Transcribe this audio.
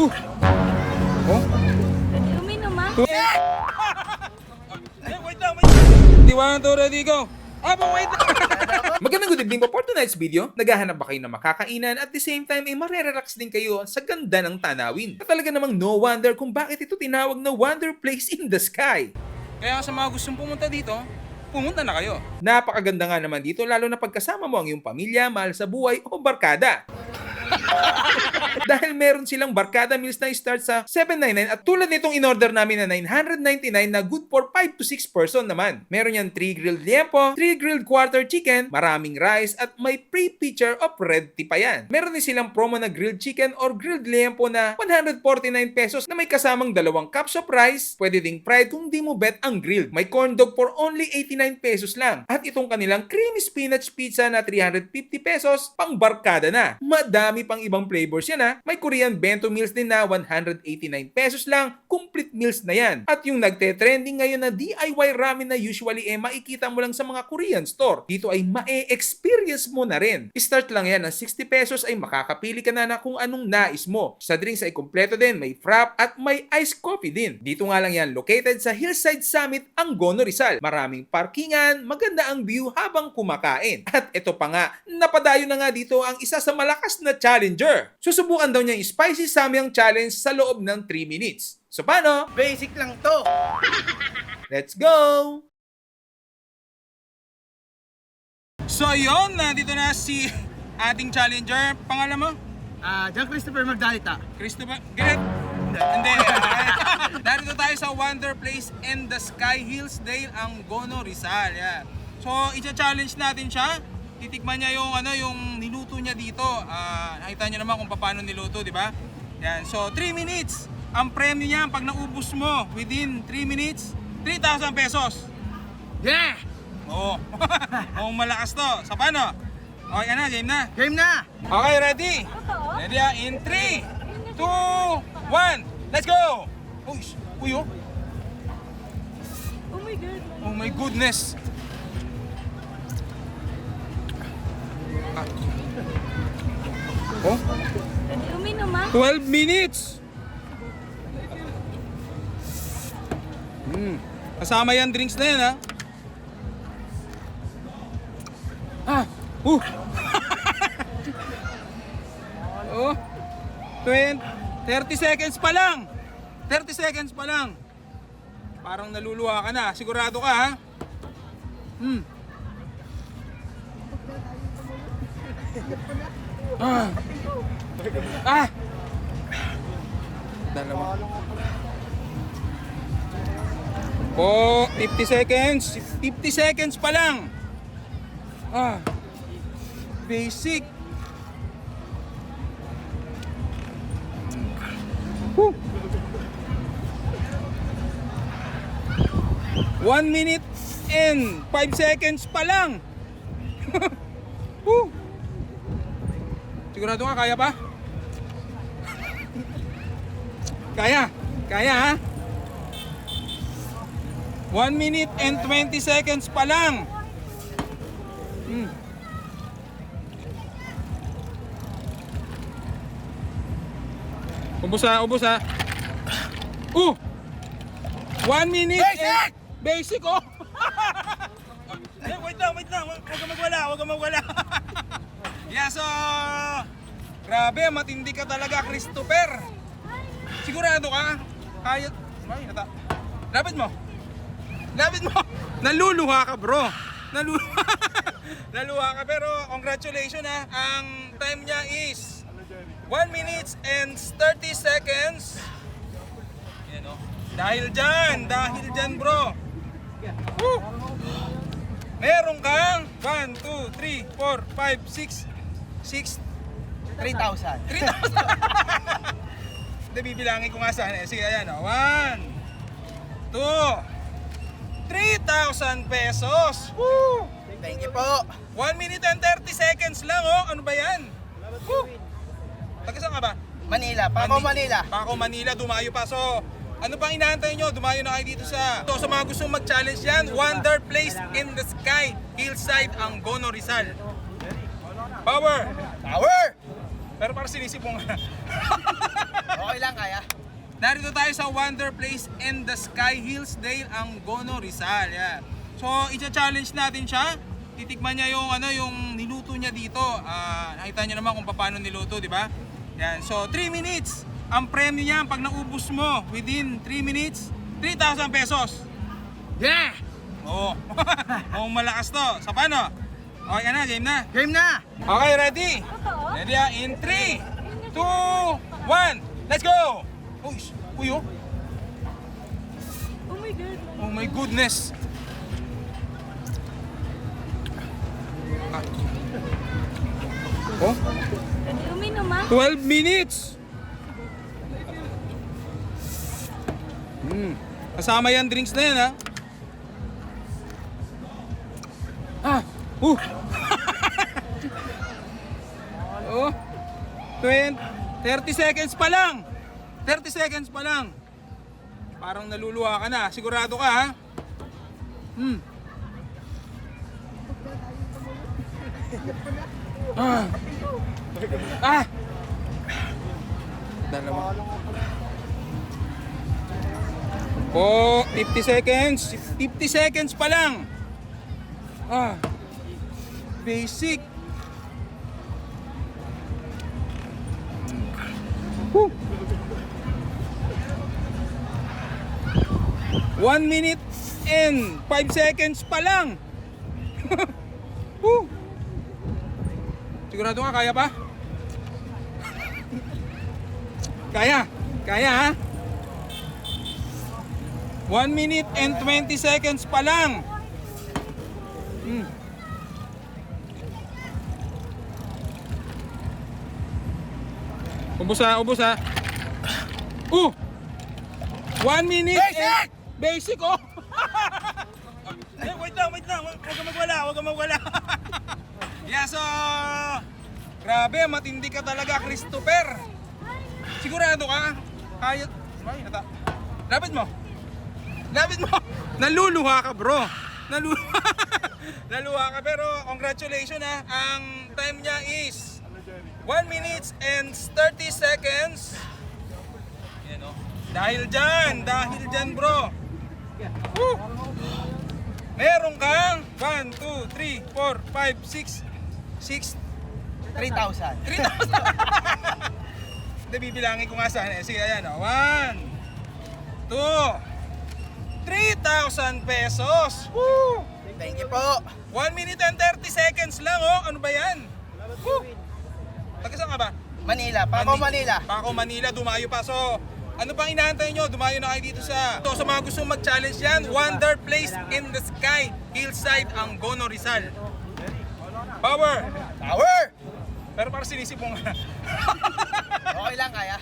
Oh? Uminom ah. Wait lang. Diwan to ready go. Wait lang. Magandang good evening po for tonight's video. Naghahanap ba kayo ng makakainan at the same time ay marerelax din kayo sa ganda ng tanawin? At talaga namang no wonder kung bakit ito tinawag na Wonder Place in the Sky. Kaya sa mga gustong pumunta dito, pumunta na kayo. Napakaganda nga naman dito lalo na pagkasama mo ang iyong pamilya, mahal sa buhay o barkada. Dahil meron silang barkada meals na start sa $7.99 at tulad nitong in-order namin na $999 na good for 5 to 6 person naman. Meron yan 3 grilled liempo, 3 grilled quarter chicken, maraming rice at may pre-pitcher of red tea pa yan. Meron din silang promo na grilled chicken or grilled liempo na 149 pesos na may kasamang 2 cups of rice, pwede ding fried kung di mo bet ang grilled. May corn dog for only 89 pesos lang. At itong kanilang creamy spinach pizza na 350 pesos, pang barkada na. Madami pang ibang flavors yan ha. May Korean bento meals din na 189 pesos lang, complete meals na yan. At yung nagte-trending ngayon na DIY ramen na usually makikita mo lang sa mga Korean store. Dito ay ma-experience mo na rin. Start lang yan ng 60 pesos ay makakapili ka na kung anong nais mo. Sa drinks ay kompleto din, may frap at may iced coffee din. Dito nga lang yan located sa Hillside Summit, Angono, Rizal. Maraming parkingan, maganda ang view habang kumakain. At ito pa nga, napadayo na nga dito ang isa sa malakas na challenger. Susubukan daw niya yung Spicy Samyang Challenge sa loob ng 3 minutes. So paano? Basic lang to. Let's go! So yun, nandito na si ating challenger. Pangalan mo? John Christopher Magdalita. Christopher? Ganit? Hindi. Narito tayo sa Wonder Place in the Sky, Hillsdale, Angono, Rizal. Yan. So, i-challenge natin siya. Titikman niya yung niluto niya dito. Nakita niyo naman kung paano niluto, di ba? Yan. So, 3 minutes. Ang premyo niya, pag naubos mo within 3 minutes, 3,000 pesos. Yeah! Oo. Oo, malakas to. Sa paano? Okay na, game na. Game na! Okay, ready? Ready in 3, 2, 1, let's go! Uy, oh. Oh my God. Oh my goodness. Oh, Uminom ah. 12 minutes. Kasama yan drinks na yan ha. Oh. 30 seconds pa lang. 30 seconds pa lang. Parang naluluha ka na. Sigurado ka ha? Dalawa. Oh, 50 seconds. 50 seconds pa lang. Basic. Woo. 1 minute and 5 seconds pa lang. Woo. Sigurado ka, kaya pa? Kaya ha? 1 minute and 20 seconds pa lang. Ubus ha. 1 minute and... Basic oh! Wait lang. Huwag ka magwala. Yeah, so... Grabe, matindi ka talaga, Christopher. Sigurado ka? Kaya... Ay, Lapit mo. Naluluha ka, bro. Naluluha ka, pero congratulations ha. Ang time niya is 1 minute and 30 seconds. Yan o. Dahil dyan, bro. Woo! Meron kang 1, 2, 3, 4, 5, 6, 3,000. 3,000. Hindi, bibilangin ko nga sana. Sige, ayan o. 1, 2, 3,000 pesos. Woo! Thank you po. 1 minute and 30 seconds lang oh. Ano ba yan? Woo! Taga saan ka ba? Manila. Paco, Manila. Paco, Manila. Dumayo pa. So, ano pang inaantay nyo? Dumayo na kayo dito sa... So, sa mga gustong mag-challenge yan, Wonder Place in the Sky, Hillside, Angono, Rizal. Power! Power! Pero parang sinisipong nga. Okay lang, kaya. Narito tayo sa Wonder Place in the Sky, Hillsdale, Angono, Rizal. Yeah. So, i-challenge natin siya. Titikman niya yung yung niluto niya dito. Nakita niyo naman kung paano niluto, di ba? Yan. So, 3 minutes. Ang premyo niya pag naubos mo within 3 minutes, 3,000 pesos. Yeah! Oo. Oh, malakas to. Sa paano? Okay ka na, game na. Game na! Okay, ready? Ready in 3, 2, 1. Let's go! Uy, uy oh. Oh my God. Oh my goodness. Oh, Pwede uminom ah. 12 minutes. Kasama yan drinks na yan ha. Oh. 30 seconds pa lang. 30 seconds pa lang. Parang naluluha ka na. Sigurado ka ha? Dalawa. Oh, 50 seconds. 50 seconds pa lang. Basic. Woo. 1 minute and 5 seconds pa lang. Woo. Sigurado ka, kaya pa? Kaya? Kaya ha? 1 minute and 20 seconds pa lang. Ubus ha, ubus ha. 1 minute and... Basic oh! Wait lang. Huwag ka magwala. Yeah, so... Grabe, matindi ka talaga, Christopher. Sigurado ka? Kaya... Ay, nata. Lapit mo. Naluluha ka, bro. Naluluha ka, pero congratulations ha. Ang time niya is 1 minute and 30 seconds. Yan oh. Dahil dyan, bro. Woo! Meron kang 1, 2, 3, 4, 5, 6, 3,000. 3,000. Hindi, bibilangin ko nga sana. Sige, ayan o. 1, 2, 3,000 pesos. Woo! Thank you po. 1 minute and 30 seconds lang oh. Ano ba yan? Woo! Taga saan ka ba? Manila. Manila. Paco, Manila. Dumayo pa. So, ano pang inaantay nyo? Dumayo na kayo dito sa... So, sa mga gustong mag-challenge yan, Wonder Place in the Sky, Hillside, Angono, Rizal. Power! Power! Pero para sinisip mo nga. Okay lang, kaya.